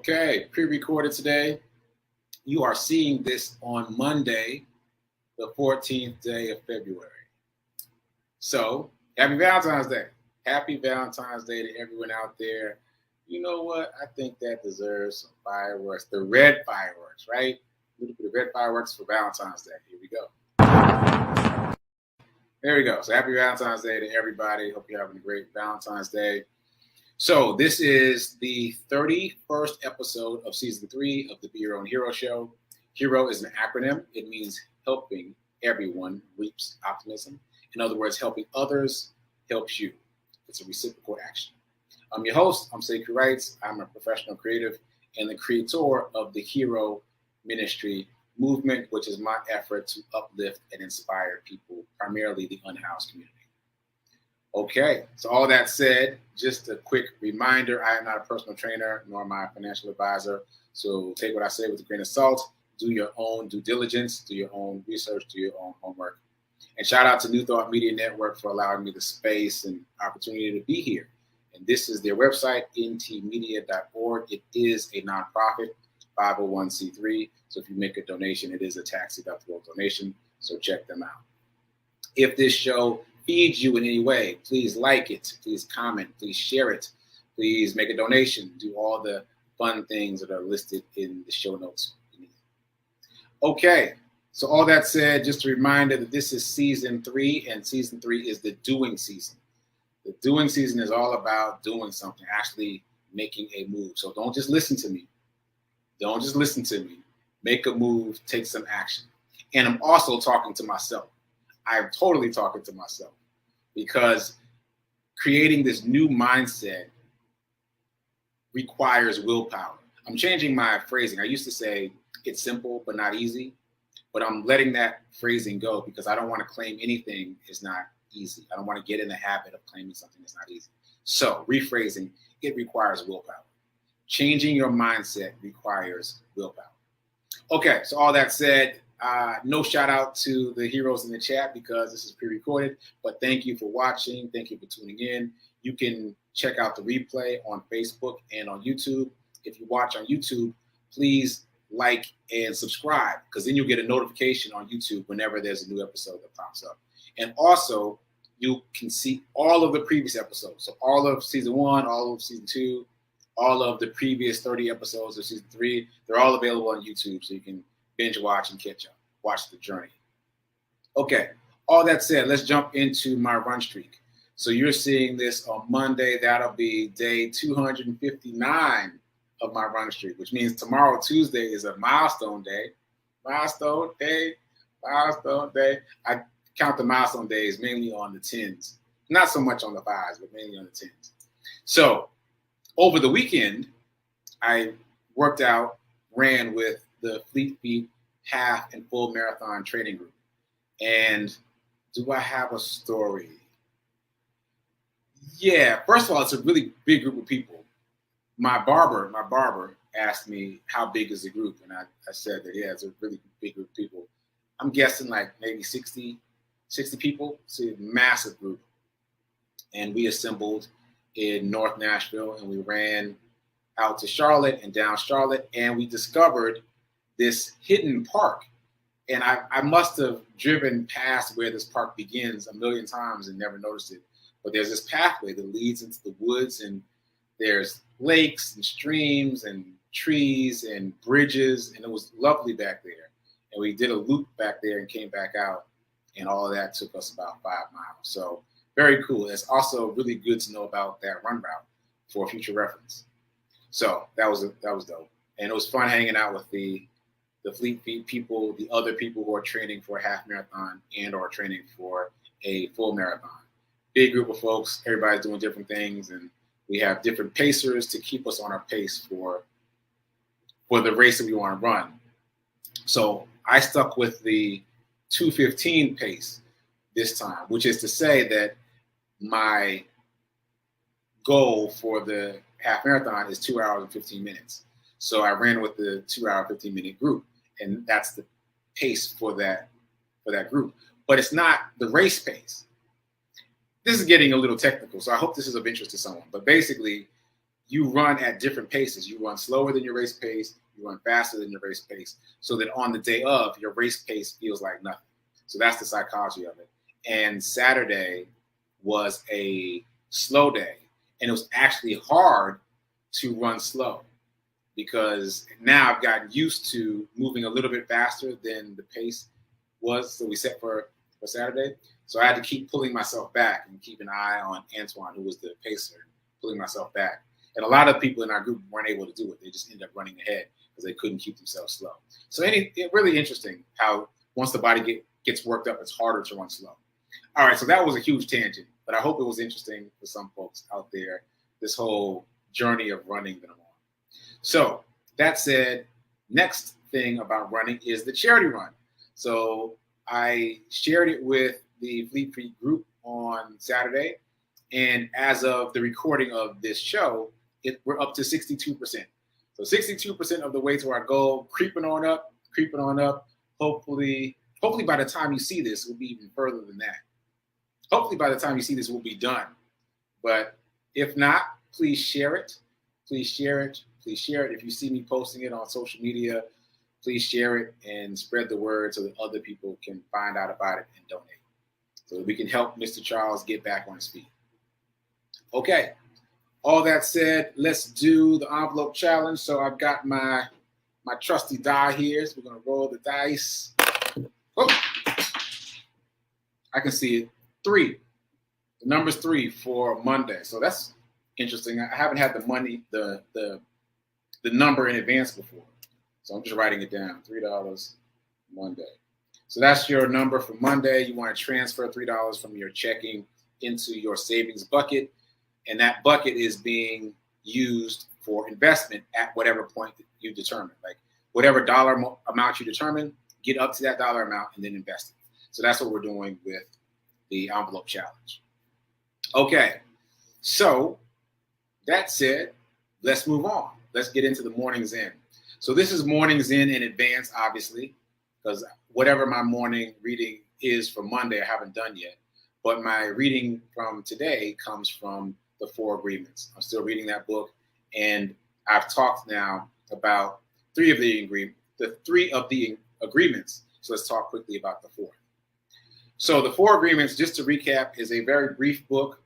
Okay, pre-recorded today. You are seeing this on Monday, the 14th day of February. So, happy Valentine's Day. Happy Valentine's Day to everyone out there. You know what? I think that deserves some fireworks. The red fireworks, right? A little bit of red fireworks for Valentine's Day. Here we go. There we go. So happy Valentine's Day to everybody. Hope you're having a great Valentine's Day. So this is the 31st episode of season 3 of the Be Your Own Hero show. Hero is an acronym. It means helping everyone reaps optimism. In other words, helping others helps you. It's a reciprocal action. I'm your host. I'm Sekou. I'm a professional creative and the creator of the Hero Ministry movement, which is my effort to uplift and inspire people, primarily the unhoused community. Okay, so all that said, just a quick reminder, I am not a personal trainer, nor am I a financial advisor. So take what I say with a grain of salt, do your own due diligence, do your own research, do your own homework. And shout out to New Thought Media Network for allowing me the space and opportunity to be here. And this is their website, ntmedia.org. It is a nonprofit, 501c3. So if you make a donation, it is a tax-deductible donation. So check them out. If this show feeds you in any way, please like it, please comment, please share it, please make a donation, do all the fun things that are listed in the show notes beneath. Okay, so all that said, just a reminder that this is season 3, and season 3 is the doing season. The doing season is all about doing something, actually making a move. So don't just listen to me. Don't just listen to me. Make a move, take some action. And I'm also talking to myself. I'm totally talking to myself because creating this new mindset requires willpower. I'm changing my phrasing. I used to say it's simple but not easy, but I'm letting that phrasing go because I don't want to claim anything is not easy. I don't want to get in the habit of claiming something that's not easy. So rephrasing, it requires willpower. Changing your mindset requires willpower. Okay, so all that said, no shout out to the heroes in the chat because this is pre-recorded, but thank you for watching. Thank you for tuning in. You can check out the replay on Facebook and on YouTube. If you watch on YouTube, please like and subscribe because then you'll get a notification on YouTube whenever there's a new episode that pops up. And also, you can see all of the previous episodes. So all of season 1, all of season 2, all of the previous 30 episodes of season 3, they're all available on YouTube so you can binge watch and catch up, watch the journey. Okay, all that said, let's jump into my run streak. So you're seeing this on Monday. That'll be day 259 of my run streak, which means tomorrow, Tuesday, is a milestone day. Milestone day. I count the milestone days mainly on the 10s. Not so much on the 5s, but mainly on the 10s. So over the weekend, I worked out, ran with the Fleet Feet half and full marathon training group. And do I have a story? Yeah, first of all, it's a really big group of people. My barber asked me how big is the group, and I said that, yeah, it's a really big group of people. I'm guessing like maybe 60 people. It's a massive group. And we assembled in North Nashville, and we ran out to Charlotte and down Charlotte, and we discovered this hidden park. And I must have driven past where this park begins a million times and never noticed it. But there's this pathway that leads into the woods, and there's lakes and streams and trees and bridges, and it was lovely back there. And we did a loop back there and came back out, and all of that took us about 5 miles. So very cool. It's also really good to know about that run route for future reference. So that was dope. And it was fun hanging out with the Fleet Feet people, the other people who are training for a half marathon and or training for a full marathon. Big group of folks, everybody's doing different things, and we have different pacers to keep us on our pace for the race that we want to run. So I stuck with the 2:15 pace this time, which is to say that my goal for the half marathon is 2 hours and 15 minutes. So I ran with the 2 hour, 15 minute group, and that's the pace for that group. But it's not the race pace. This is getting a little technical, so I hope this is of interest to someone. But basically, you run at different paces. You run slower than your race pace, you run faster than your race pace, so that on the day of, your race pace feels like nothing. So that's the psychology of it. And Saturday was a slow day, and it was actually hard to run slow because now I've gotten used to moving a little bit faster than the pace was that we set for Saturday. So I had to keep pulling myself back and keep an eye on Antoine, who was the pacer, pulling myself back. And a lot of people in our group weren't able to do it. They just ended up running ahead because they couldn't keep themselves slow. So really interesting how once the body gets worked up, it's harder to run slow. All right, so that was a huge tangent, but I hope it was interesting for some folks out there, this whole journey of running that I'm on. So that said, next thing about running is the charity run. So I shared it with the Fleet Feet group on Saturday, and as of the recording of this show, we're up to 62%. So 62% of the way to our goal, creeping on up. Hopefully by the time you see this, we'll be even further than that. Hopefully by the time you see this, we'll be done. But if not, please share it. Please share it. Please share it. If you see me posting it on social media, please share it and spread the word so that other people can find out about it and donate, so that we can help Mr. Charles get back on his feet. Okay. All that said, let's do the envelope challenge. So I've got my trusty die here. So we're going to roll the dice. Oh, I can see it. 3. The number's 3 for Monday. So that's interesting. I haven't had the number in advance before. So I'm just writing it down. $3 Monday. So that's your number for Monday. You want to transfer $3 from your checking into your savings bucket. And that bucket is being used for investment at whatever point that you determine. Like whatever dollar amount you determine, get up to that dollar amount and then invest it. So that's what we're doing with the envelope challenge. Okay, so that said, let's move on. Let's get into the morning's in. So this is morning's in advance, obviously, because whatever my morning reading is for Monday, I haven't done yet. But my reading from today comes from the 4 Agreements. I'm still reading that book, and I've talked now about 3 of the agreements. So let's talk quickly about the 4th. So the 4 Agreements, just to recap, is a very brief book,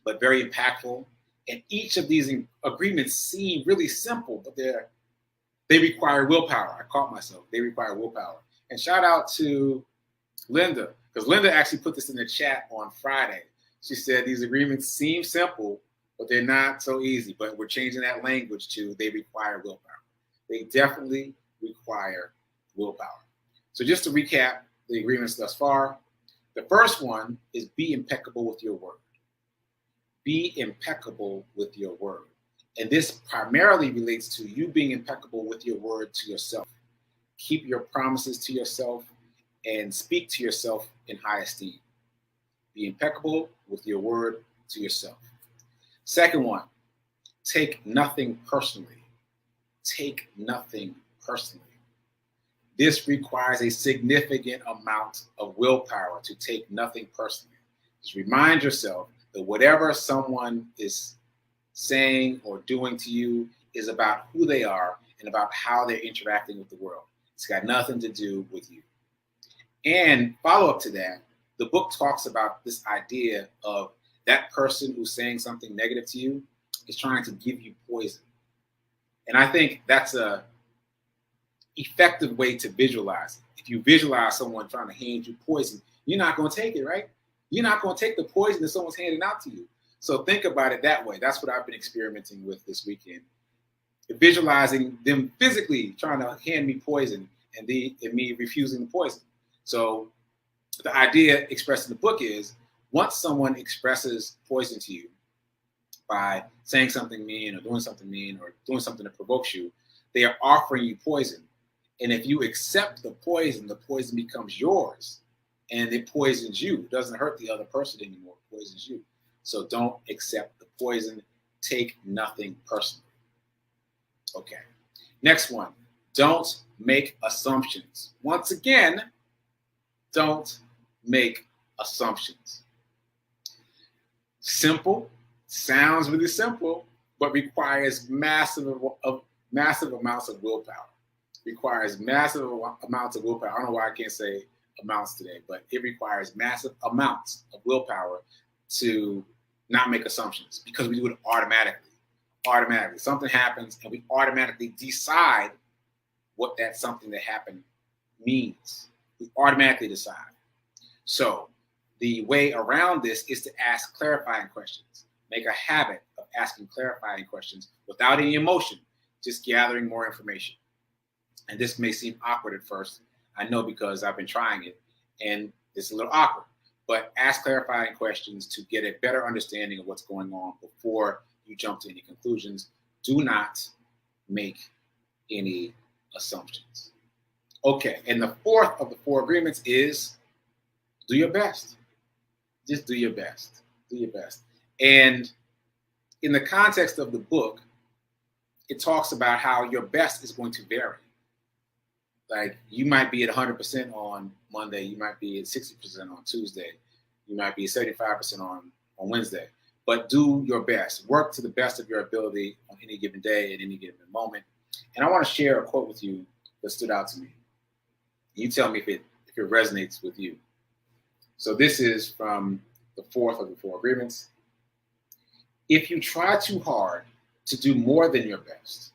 but very impactful. And each of these agreements seem really simple, but they require willpower. I caught myself. They require willpower. And shout out to Linda, because Linda actually put this in the chat on Friday. She said these agreements seem simple, but they're not so easy. But we're changing that language to they require willpower. They definitely require willpower. So just to recap the agreements thus far, the first one is be impeccable with your word. Be impeccable with your word. And this primarily relates to you being impeccable with your word to yourself. Keep your promises to yourself and speak to yourself in high esteem. Be impeccable with your word to yourself. Second one, take nothing personally. Take nothing personally. This requires a significant amount of willpower to take nothing personally. Just remind yourself that whatever someone is saying or doing to you is about who they are and about how they're interacting with the world. It's got nothing to do with you. And follow up to that, the book talks about this idea of that person who's saying something negative to you is trying to give you poison. And I think that's a effective way to visualize it. If you visualize someone trying to hand you poison, you're not going to take it, right? You're not going to take the poison that someone's handing out to you. So think about it that way. That's what I've been experimenting with this weekend. Visualizing them physically trying to hand me poison and me refusing the poison. So the idea expressed in the book is once someone expresses poison to you by saying something mean or doing something that provokes you, they are offering you poison. And if you accept the poison becomes yours and it poisons you. It doesn't hurt the other person anymore. It poisons you. So don't accept the poison. Take nothing personally. Okay. Next one. Don't make assumptions. Once again, don't make assumptions. Simple. Sounds really simple, but requires massive amounts of willpower. Requires massive amounts of willpower. I don't know why I can't say amounts today, but it requires massive amounts of willpower to not make assumptions, because we do it automatically. Automatically. Something happens and we automatically decide what that something that happened means. We automatically decide. So the way around this is to ask clarifying questions. Make a habit of asking clarifying questions without any emotion, just gathering more information. And this may seem awkward at first. I know, because I've been trying it and it's a little awkward. But ask clarifying questions to get a better understanding of what's going on before you jump to any conclusions. Do not make any assumptions. Okay, and the fourth of the 4 agreements is do your best. Just do your best. Do your best. And in the context of the book, it talks about how your best is going to vary. Like, you might be at 100% on Monday, you might be at 60% on Tuesday, you might be at 75% on Wednesday. But do your best. Work to the best of your ability on any given day, at any given moment. And I want to share a quote with you that stood out to me. You tell me if it resonates with you. So this is from the 4th of the 4 agreements. If you try too hard to do more than your best,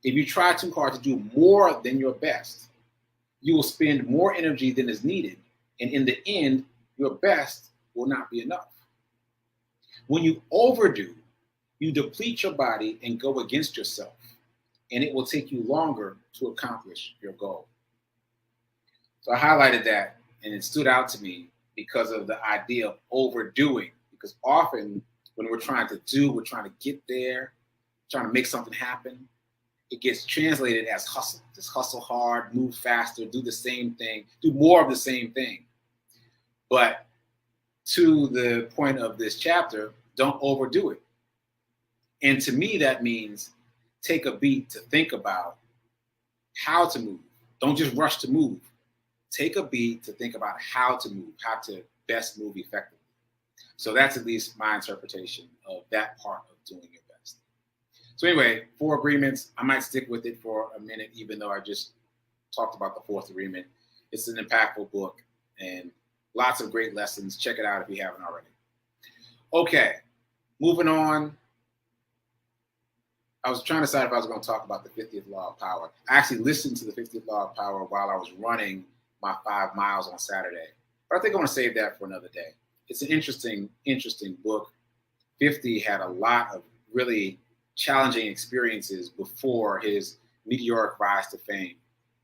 if you try too hard to do more than your best, you will spend more energy than is needed, and in the end, your best will not be enough. When you overdo, you deplete your body and go against yourself, and it will take you longer to accomplish your goal. So I highlighted that, and it stood out to me because of the idea of overdoing. Because often when we're trying to get there, trying to make something happen, it gets translated as hustle. Just hustle hard, move faster, do the same thing, do more of the same thing. But to the point of this chapter, don't overdo it. And to me, that means take a beat to think about how to move. Don't just rush to move. Take a beat to think about how to move, how to best move effectively. So that's at least my interpretation of that part of doing your best. So anyway, 4 agreements. I might stick with it for a minute, even though I just talked about the 4th agreement. It's an impactful book and lots of great lessons. Check it out if you haven't already. Okay, moving on. I was trying to decide if I was going to talk about the 50th law of power. I actually listened to the 50th law of power while I was running my 5 miles on Saturday. But I think I want to save that for another day. It's an interesting book. 50 had a lot of really challenging experiences before his meteoric rise to fame.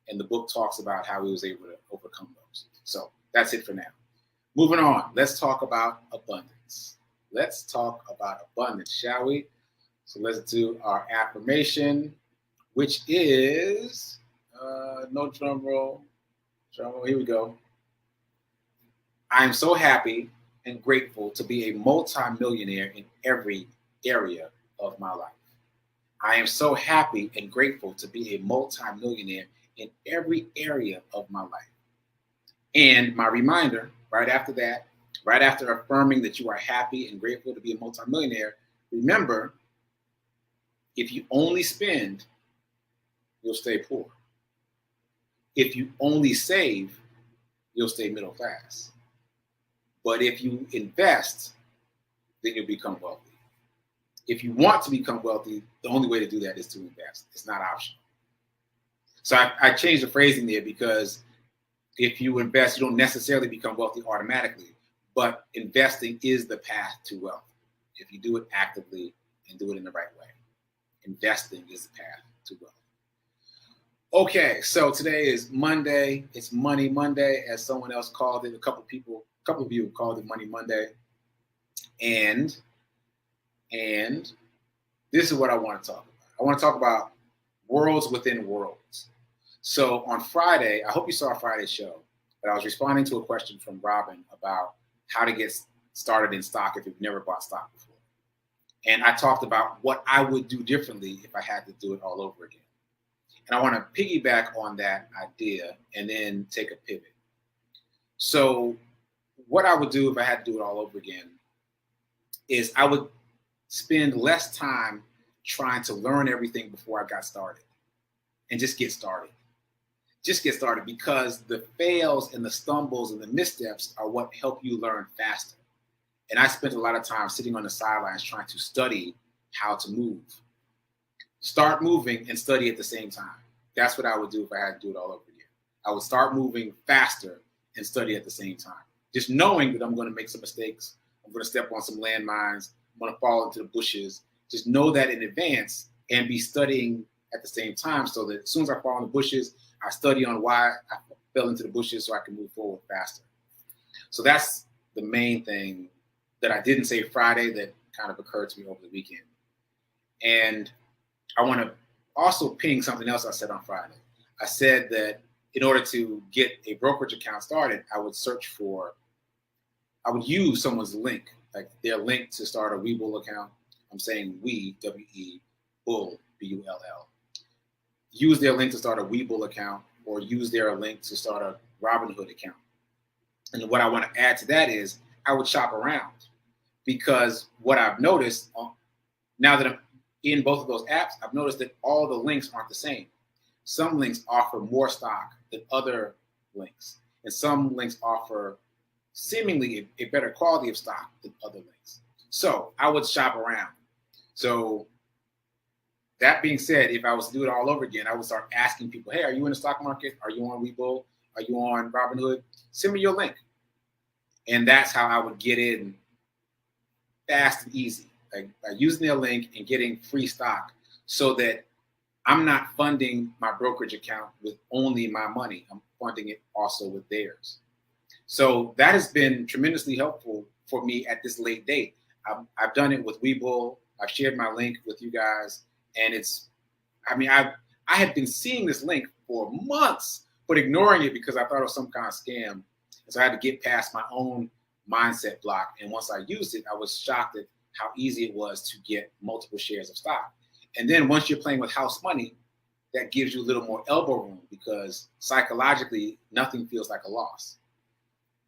And the book talks about how he was able to overcome those. So that's it for now. Moving on, let's talk about abundance. Let's talk about abundance, shall we? So let's do our affirmation, which is, no drum roll. Here we go. I am so happy and grateful to be a multi-millionaire in every area of my life. I am so happy and grateful to be a multi-millionaire in every area of my life. And my reminder, right after that, right after affirming that you are happy and grateful to be a multi-millionaire, remember, if you only spend, you'll stay poor. If you only save, you'll stay middle class. But if you invest, then you'll become wealthy. If you want to become wealthy, the only way to do that is to invest. It's not optional. So I changed the phrasing there, because if you invest, you don't necessarily become wealthy automatically, but investing is the path to wealth if you do it actively and do it in the right way. Investing is the path to wealth. Okay, so today is Monday. It's Money Monday, as someone else called it. A couple of you called it Money Monday. And this is what I want to talk about. I want to talk about worlds within worlds. So on Friday, I hope you saw Friday's show, but I was responding to a question from Robin about how to get started in stock if you've never bought stock before. And I talked about what I would do differently if I had to do it all over again. And I want to piggyback on that idea and then take a pivot. So what I would do if I had to do it all over again is I would spend less time trying to learn everything before I got started and just get started. Just get started, because the fails and the stumbles and the missteps are what help you learn faster. And I spent a lot of time sitting on the sidelines trying to study how to move. Start moving and study at the same time. That's what I would do if I had to do it all over again. I would start moving faster and study at the same time. Just knowing that I'm going to make some mistakes. I'm going to step on some landmines. I'm going to fall into the bushes. Just know that in advance and be studying at the same time, so that as soon as I fall in the bushes, I study on why I fell into the bushes so I can move forward faster. So that's the main thing that I didn't say Friday that kind of occurred to me over the weekend. And I want to also ping something else I said on Friday. I said that in order to get a brokerage account started, I would use someone's link, like their link to start a Webull account. I'm saying we, W-E, Bull, B-U-L-L. Use their link to start a Webull account, or use their link to start a Robinhood account. And what I want to add to that is I would shop around, because what I've noticed now that I'm in both of those apps, I've noticed that all the links aren't the same. Some links offer more stock than other links, and some links offer seemingly a better quality of stock than other links. So I would shop around. So that being said, if I was to do it all over again, I would start asking people, hey, are you in the stock market? Are you on Webull? Are you on Robinhood? Send me your link. And that's how I would get in fast and easy, like by using their link and getting free stock, so that I'm not funding my brokerage account with only my money. I'm funding it also with theirs. So that has been tremendously helpful for me at this late date. I've done it with Webull. I've shared my link with you guys. And I had been seeing this link for months, but ignoring it because I thought it was some kind of scam. And so I had to get past my own mindset block. And once I used it, I was shocked at how easy it was to get multiple shares of stock. And then once you're playing with house money, that gives you a little more elbow room, because psychologically, nothing feels like a loss.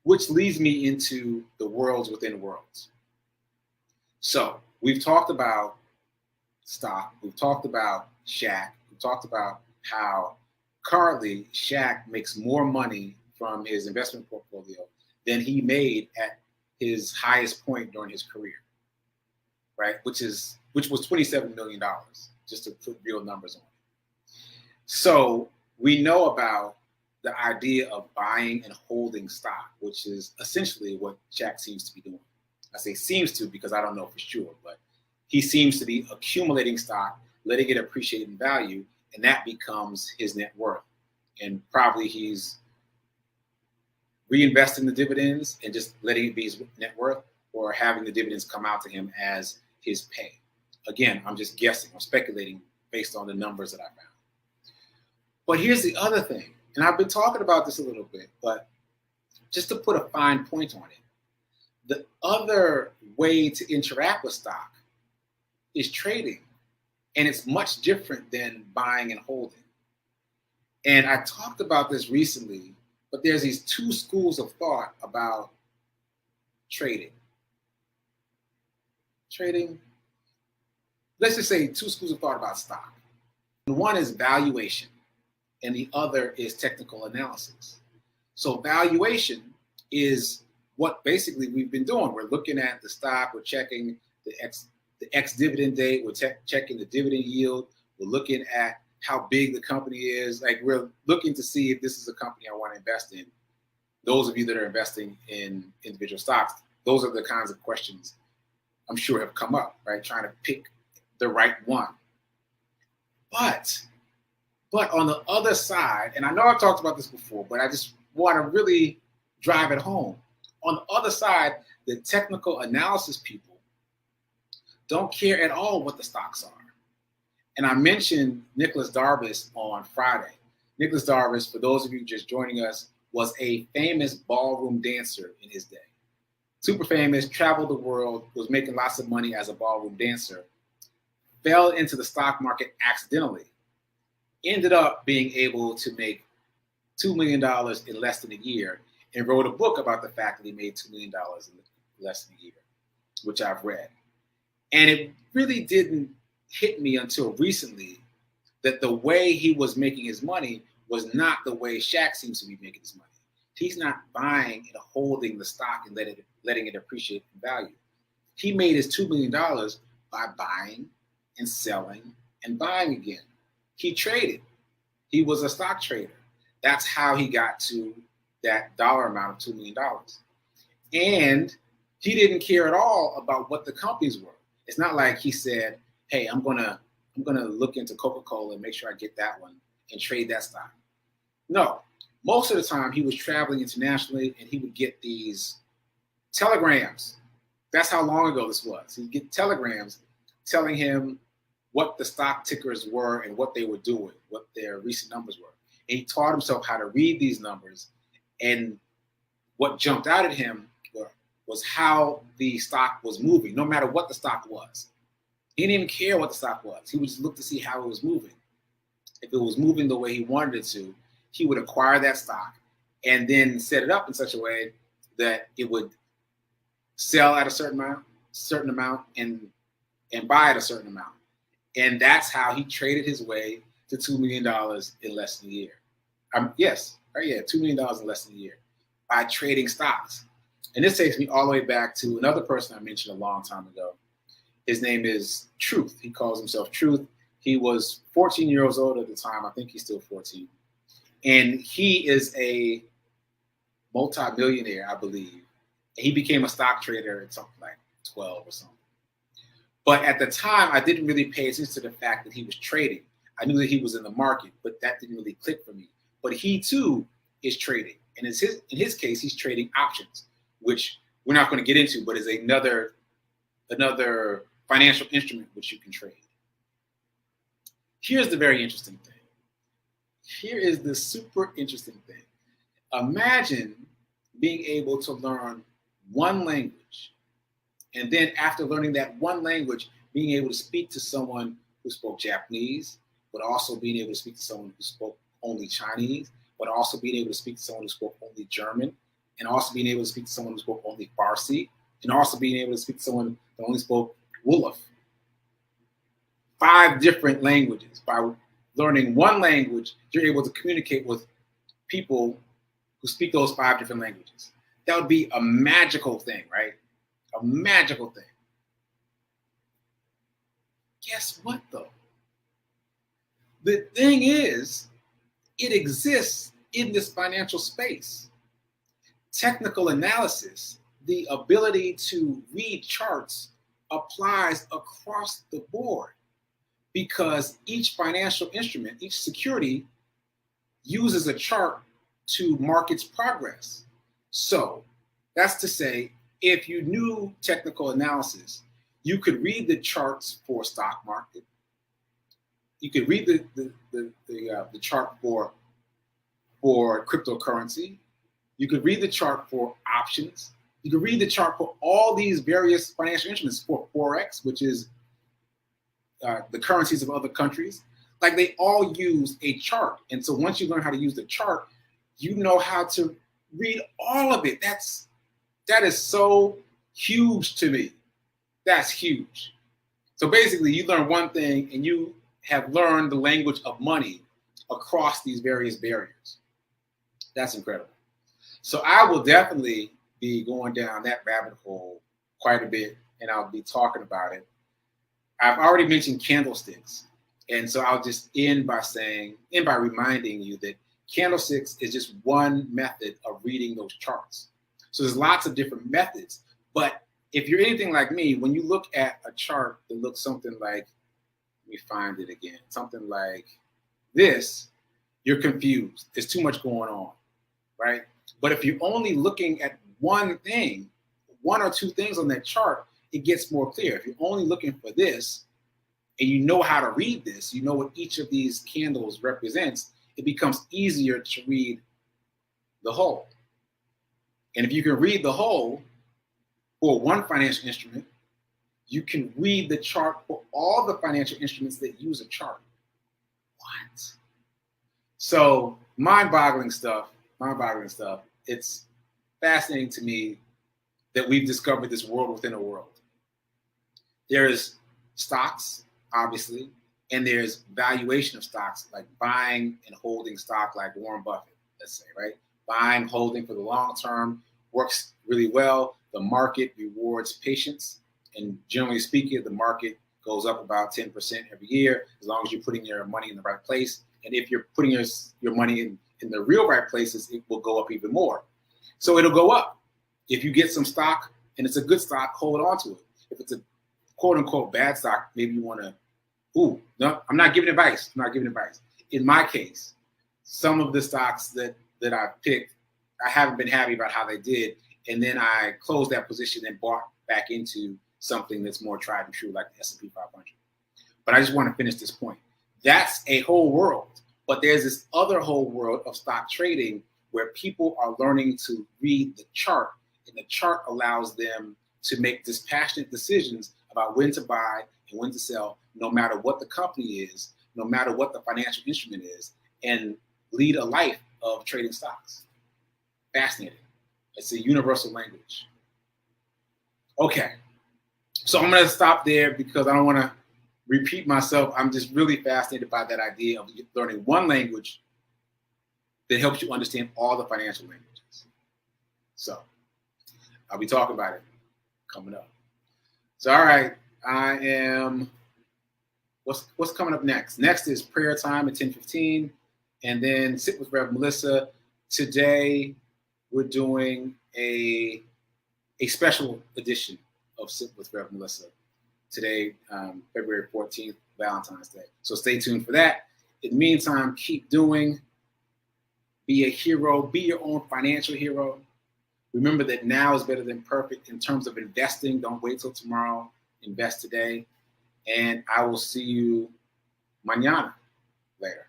Which leads me into the worlds within worlds. So we've talked about stock. We've talked about Shaq. We've talked about how currently Shaq makes more money from his investment portfolio than he made at his highest point during his career, right? Which was $27 million, just to put real numbers on it. So we know about the idea of buying and holding stock, which is essentially what Shaq seems to be doing. I say seems to because I don't know for sure, but he seems to be accumulating stock, letting it appreciate in value, and that becomes his net worth. And probably he's reinvesting the dividends and just letting it be his net worth, or having the dividends come out to him as his pay. Again, I'm just guessing, I'm speculating based on the numbers that I found. But here's the other thing, and I've been talking about this a little bit, but just to put a fine point on it, the other way to interact with stock is trading, and it's much different than buying and holding. And I talked about this recently, but there's these two schools of thought about trading. Let's just say two schools of thought about stock. One is valuation, and the other is technical analysis. So valuation is what basically we've been doing. We're looking at the stock, we're checking the ex-dividend date, we're checking the dividend yield, we're looking at how big the company is. Like, we're looking to see if this is a company I want to invest in. Those of you that are investing in individual stocks, those are the kinds of questions I'm sure have come up, right? Trying to pick the right one. But on the other side, and I know I've talked about this before, but I just want to really drive it home. On the other side, the technical analysis people don't care at all what the stocks are. And I mentioned Nicholas Darvis on Friday. Nicholas Darvis, for those of you just joining us, was a famous ballroom dancer in his day. Super famous, traveled the world, was making lots of money as a ballroom dancer, fell into the stock market accidentally, ended up being able to make $2 million in less than a year, and wrote a book about the fact that he made $2 million in less than a year, which I've read. And it really didn't hit me until recently that the way he was making his money was not the way Shaq seems to be making his money. He's not buying and holding the stock and letting it appreciate in value. He made his $2 million by buying and selling and buying again. He traded. He was a stock trader. That's how he got to that dollar amount of $2 million. And he didn't care at all about what the companies were. It's not like he said, hey, I'm gonna look into Coca-Cola and make sure I get that one and trade that stock. No, most of the time he was traveling internationally and he would get these telegrams. That's how long ago this was. He'd get telegrams telling him what the stock tickers were and what they were doing, what their recent numbers were. And he taught himself how to read these numbers. And what jumped out at him was how the stock was moving, no matter what the stock was. He didn't even care what the stock was. He would just look to see how it was moving. If it was moving the way he wanted it to, he would acquire that stock and then set it up in such a way that it would sell at a certain amount and buy at a certain amount. And that's how he traded his way to $2 million in less than a year. $2 million in less than a year by trading stocks. And this takes me all the way back to another person I mentioned a long time ago. His name is Truth. He calls himself Truth. He was 14 years old at the time. I think he's still 14. And he is a multi-millionaire, I believe. And he became a stock trader at something like 12 or something. But at the time, I didn't really pay attention to the fact that he was trading. I knew that he was in the market, but that didn't really click for me. But he too is trading. And in his case, he's trading options, which we're not going to get into, but is another financial instrument which you can trade. Here's the very interesting thing. Here is the super interesting thing. Imagine being able to learn one language, and then after learning that one language, being able to speak to someone who spoke Japanese, but also being able to speak to someone who spoke only Chinese, but also being able to speak to someone who spoke only German, and also being able to speak to someone who spoke only Farsi, and also being able to speak to someone who only spoke Wolof. 5 different languages. By learning one language, you're able to communicate with people who speak those 5 different languages. That would be a magical thing, right? A magical thing. Guess what, though? The thing is, it exists in this financial space. Technical analysis, the ability to read charts, applies across the board because each financial instrument, each security uses a chart to mark its progress. So that's to say, if you knew technical analysis, you could read the charts for stock market. You could read the chart for cryptocurrency. You could read the chart for options. You could read the chart for all these various financial instruments, for Forex, which is the currencies of other countries. Like, they all use a chart. And so once you learn how to use the chart, you know how to read all of it. That is so huge to me. That's huge. So basically, you learn one thing and you have learned the language of money across these various barriers. That's incredible. So I will definitely be going down that rabbit hole quite a bit, and I'll be talking about it. I've already mentioned candlesticks, and so I'll just end by reminding you that candlesticks is just one method of reading those charts. So there's lots of different methods, but if you're anything like me, when you look at a chart that looks something like, let me find it again, something like this, you're confused. There's too much going on, right? But if you're only looking at one thing, 1 or 2 things on that chart, it gets more clear. If you're only looking for this and you know how to read this, you know what each of these candles represents, it becomes easier to read the whole. And if you can read the whole for one financial instrument, you can read the chart for all the financial instruments that use a chart. What? So mind-boggling stuff. It's fascinating to me that we've discovered this world within a world. There's stocks, obviously, and there's valuation of stocks, like buying and holding stock, like Warren Buffett, let's say, right? Buying, holding for the long term works really well. The market rewards patience. And generally speaking, the market goes up about 10% every year, as long as you're putting your money in the right place. And if you're putting your money in the real right places, it will go up even more. So it'll go up. If you get some stock and it's a good stock, hold on to it. If it's a quote unquote bad stock, maybe you want to, no, I'm not giving advice. I'm not giving advice. In my case, some of the stocks that I picked, I haven't been happy about how they did. And then I closed that position and bought back into something that's more tried and true, like the S&P 500. But I just want to finish this point. That's a whole world. But there's this other whole world of stock trading where people are learning to read the chart, and the chart allows them to make dispassionate decisions about when to buy and when to sell, no matter what the company is, no matter what the financial instrument is, and lead a life of trading stocks. Fascinating. It's a universal language. Okay. So I'm going to stop there because I don't want to repeat myself. I'm just really fascinated by that idea of learning one language that helps you understand all the financial languages. So I'll be talking about it coming up. So, all right, what's coming up next? Next is prayer time at 10:15, and then sit with Rev Melissa. Today, we're doing a special edition of Sit with Rev Melissa. Today, February 14th, Valentine's Day. So stay tuned for that. In the meantime, keep doing. Be a hero. Be your own financial hero. Remember that now is better than perfect in terms of investing. Don't wait till tomorrow. Invest today. And I will see you mañana later.